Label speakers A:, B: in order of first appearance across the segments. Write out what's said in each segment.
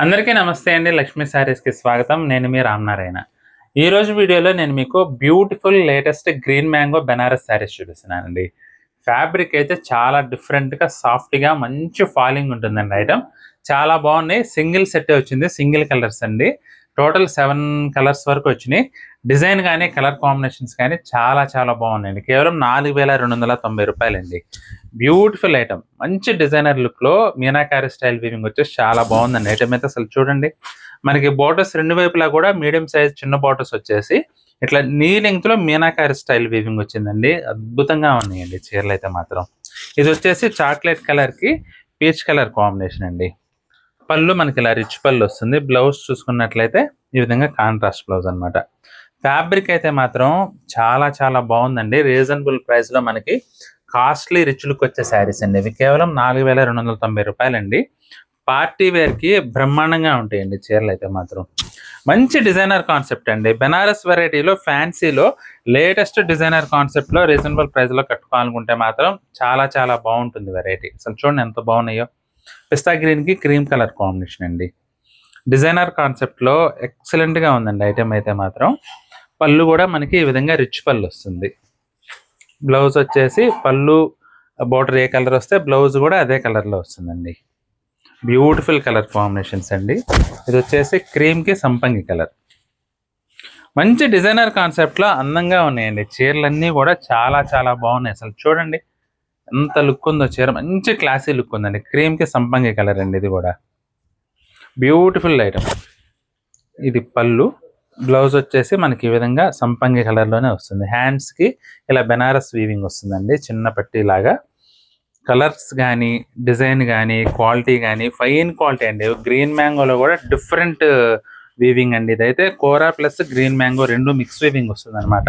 A: అందరికీ నమస్తే అండి. లక్ష్మీ శారీస్‌కి స్వాగతం. నేను మీ రామనారాయణ. ఈరోజు వీడియోలో నేను మీకు beautiful latest green mango Banaras sarees చూపిస్తున్నానండి. ఫ్యాబ్రిక్ అయితే చాలా డిఫరెంట్‌గా, సాఫ్ట్‌గా మంచి ఫాలింగ్ ఉంటుందండి ఐటెమ్. చాలా బాగున్నాయి. సింగిల్ సెట్టే వచ్చింది. సింగిల్ కలర్స్ అండి. టోటల్ 7 కలర్స్ వరకు వచ్చినాయి. డిజైన్ గానీ, కలర్ కాంబినేషన్స్ కానీ చాలా చాలా బాగున్నాయండి. కేవలం రూ. 4,290 బ్యూటిఫుల్ ఐటమ్. మంచి డిజైనర్ లుక్‌లో మీనాకారి స్టైల్ వీవింగ్ వచ్చేసి చాలా బాగుందండి. ఐటమ్ అయితే అసలు చూడండి. మనకి బోర్డర్స్ రెండు వైపులా కూడా మీడియం సైజ్ చిన్న బోర్డర్స్ వచ్చేసి ఇట్లా నీ లెంగ్త్‌లో మీనాకారి స్టైల్ వీవింగ్ వచ్చిందండి. అద్భుతంగా ఉన్నాయండి చీరలైతే మాత్రం. ఇది వచ్చేసి చాక్లెట్ కలర్‌కి పీచ్ కలర్ కాంబినేషన్ అండి. పళ్ళు మనకి ఇలా రిచ్ పళ్ళు వస్తుంది. బ్లౌజ్ చూసుకున్నట్లయితే ఈ విధంగా కాంట్రాస్ట్ బ్లౌజ్ అనమాట. ఫ్యాబ్రిక్ అయితే మాత్రం చాలా చాలా బాగుందండి. రీజనబుల్ ప్రైస్‌లో మనకి కాస్ట్లీ రిచ్ లుక్ వచ్చే శారీస్ అండి. ఇవి కేవలం రూ. 4,290 అండి. పార్టీ వేర్‌కి బ్రహ్మాండంగా ఉంటాయండి చీరలు అయితే మాత్రం. మంచి డిజైనర్ కాన్సెప్ట్ అండి. బెనారస్ వెరైటీలో ఫ్యాన్సీలో లేటెస్ట్ డిజైనర్ కాన్సెప్ట్‌లో రీజనబుల్ ప్రైస్‌లో కట్టుకోవాలనుకుంటే మాత్రం చాలా చాలా బాగుంటుంది వెరైటీ. అసలు చూడండి ఎంత బాగున్నాయో. పిస్తా గ్రీన్‌కి క్రీమ్ కలర్ కాంబినేషన్ అండి. డిజైనర్ కాన్సెప్ట్‌లో ఎక్సలెంట్‌గా ఉందండి ఐటెమ్ అయితే మాత్రం. పళ్ళు కూడా మనకి ఈ విధంగా రిచ్ పళ్ళు వస్తుంది. బ్లౌజ్ వచ్చేసి పళ్ళు బోర్డర్ ఏ కలర్ వస్తే బ్లౌజ్ కూడా అదే కలర్‌లో వస్తుందండి. బ్యూటిఫుల్ కలర్ కాంబినేషన్స్ అండి. ఇది వచ్చేసి క్రీమ్‌కి సంపంగి కలర్. మంచి డిజైనర్ కాన్సెప్ట్‌లో అందంగా ఉన్నాయండి. చీరలన్నీ కూడా చాలా చాలా బాగున్నాయి. అసలు చూడండి ఎంత లుక్ ఉందో చీర. మంచి క్లాసీ లుక్ ఉందండి. క్రీమ్‌కి సంపంగి కలర్ అండి ఇది కూడా. Beautiful item. ఇది పళ్ళు. బ్లౌజ్ వచ్చేసి మనకి ఈ విధంగా సంపంగి కలర్‌లోనే వస్తుంది. హ్యాండ్స్‌కి ఇలా బెనారస్ వీవింగ్ వస్తుందండి. చిన్న పట్టీలాగా. కలర్స్ గానీ, డిజైన్ గానీ, క్వాలిటీ గానీ ఫైన్ క్వాలిటీ అండి. గ్రీన్ మ్యాంగోలో కూడా డిఫరెంట్ వీవింగ్ అండి. ఇదైతే kora plus green mango 2 mix weaving వస్తుందనమాట.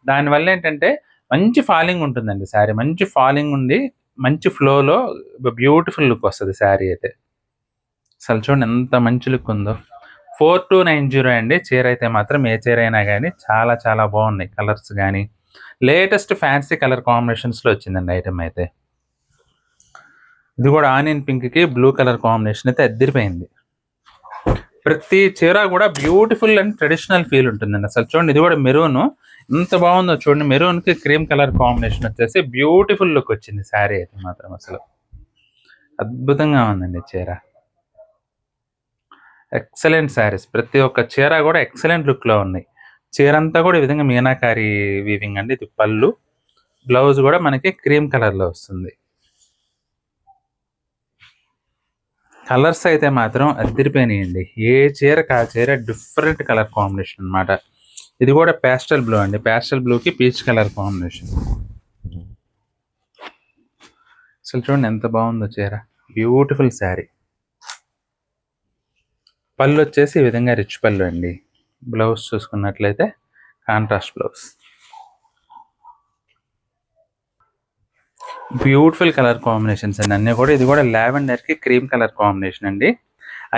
A: దానివల్ల ఏంటంటే మంచి ఫాలింగ్ ఉంటుందండి శారీ. మంచి ఫాలింగ్ ఉండి, మంచి ఫ్లోలో బ్యూటిఫుల్ లుక్ వస్తది శారీ అయితే. అసలు చూడండి ఎంత మంచి లుక్ ఉందో. 4290 అండి. చీర అయితే మాత్రం ఏ చీర అయినా గానీ చాలా చాలా బాగున్నాయి. కలర్స్ గానీ, లేటెస్ట్ ఫ్యాన్సీ కలర్ కాంబినేషన్స్‌లో వచ్చిందండి ఐటెమ్ అయితే. ఇది కూడా ఆనియన్ పింక్‌కి బ్లూ కలర్ కాంబినేషన్ అయితే అద్దిరిపోయింది. ప్రతి చీర కూడా బ్యూటిఫుల్ అండ్ ట్రెడిషనల్ ఫీల్ ఉంటుందండి. అసలు చూడండి ఇది కూడా మెరూన్ ఎంత బాగుందో చూడండి. మెరూన్‌కి క్రీమ్ కలర్ కాంబినేషన్ వచ్చేసి బ్యూటిఫుల్ లుక్ వచ్చింది శారీ అయితే మాత్రం అసలు. అద్భుతంగా ఉందండి చీర. ఎక్సలెంట్ శారీస్. ప్రతి ఒక్క చీర కూడా ఎక్సలెంట్ లుక్‌లో ఉన్నాయి. చీరంతా కూడా ఈ విధంగా మీనాకారి వీవింగ్ అండి. ఇది పళ్ళు. బ్లౌజ్ కూడా మనకి క్రీమ్ కలర్‌లో వస్తుంది. కలర్స్ అయితే మాత్రం అద్దిరిపోయినాయండి. ఏ చీరకి ఆ చీర డిఫరెంట్ కలర్ కాంబినేషన్ అనమాట. ఇది కూడా పేస్టల్ బ్లూ అండి. పేస్టల్ బ్లూకి పీచ్ కలర్ కాంబినేషన్. అసలు చూడండి ఎంత బాగుందో చీర. బ్యూటిఫుల్ శారీ. పళ్ళు వచ్చేసి ఈ విధంగా రిచ్ పళ్ళు అండి. బ్లౌజ్ చూసుకున్నట్లయితే contrast blouse. Beautiful colour combinations అండి అన్నీ కూడా. ఇది కూడా లావెండర్‌కి క్రీమ్ కలర్ కాంబినేషన్ అండి.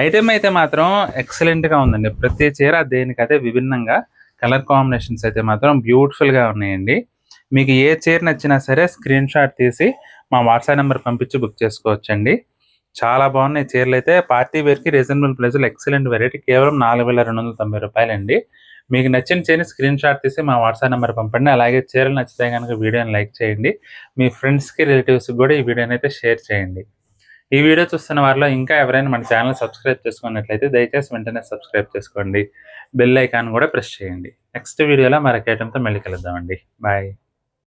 A: ఐటెమ్ అయితే మాత్రం ఎక్సలెంట్‌గా ఉందండి. ప్రతి చీర దేనికదే విభిన్నంగా కలర్ కాంబినేషన్స్ అయితే మాత్రం బ్యూటిఫుల్‌గా ఉన్నాయండి. మీకు ఏ చీర నచ్చినా సరే స్క్రీన్ షాట్ తీసి మా వాట్సాప్ నెంబర్ పంపించి బుక్ చేసుకోవచ్చండి. చాలా బాగున్నాయి చీరలైతే. పార్టీ వేర్‌కి రీజనబుల్ ప్రైస్‌లో ఎక్సలెంట్ వెరైటీ కేవలం రూ. 4,290 అండి. మీకు నచ్చిన చీరని స్క్రీన్ షాట్ తీసి మా వాట్సాప్ నెంబర్ పంపండి. అలాగే చీరలు నచ్చితే గనుక వీడియోని లైక్ చేయండి. మీ ఫ్రెండ్స్‌కి, రిలేటివ్స్‌కి కూడా ఈ వీడియోని అయితే షేర్ చేయండి. ఈ వీడియో చూస్తున్న వారిలో ఇంకా ఎవరైనా మన ఛానల్ సబ్స్క్రైబ్ చేసుకున్నట్లయితే దయచేసి వెంటనే సబ్స్క్రైబ్ చేసుకోండి. బెల్ ఐకాన్ కూడా ప్రెస్ చేయండి. నెక్స్ట్ వీడియోలో మరొక ఐటెంతో మళ్ళీ కలుద్దామండి. బాయ్.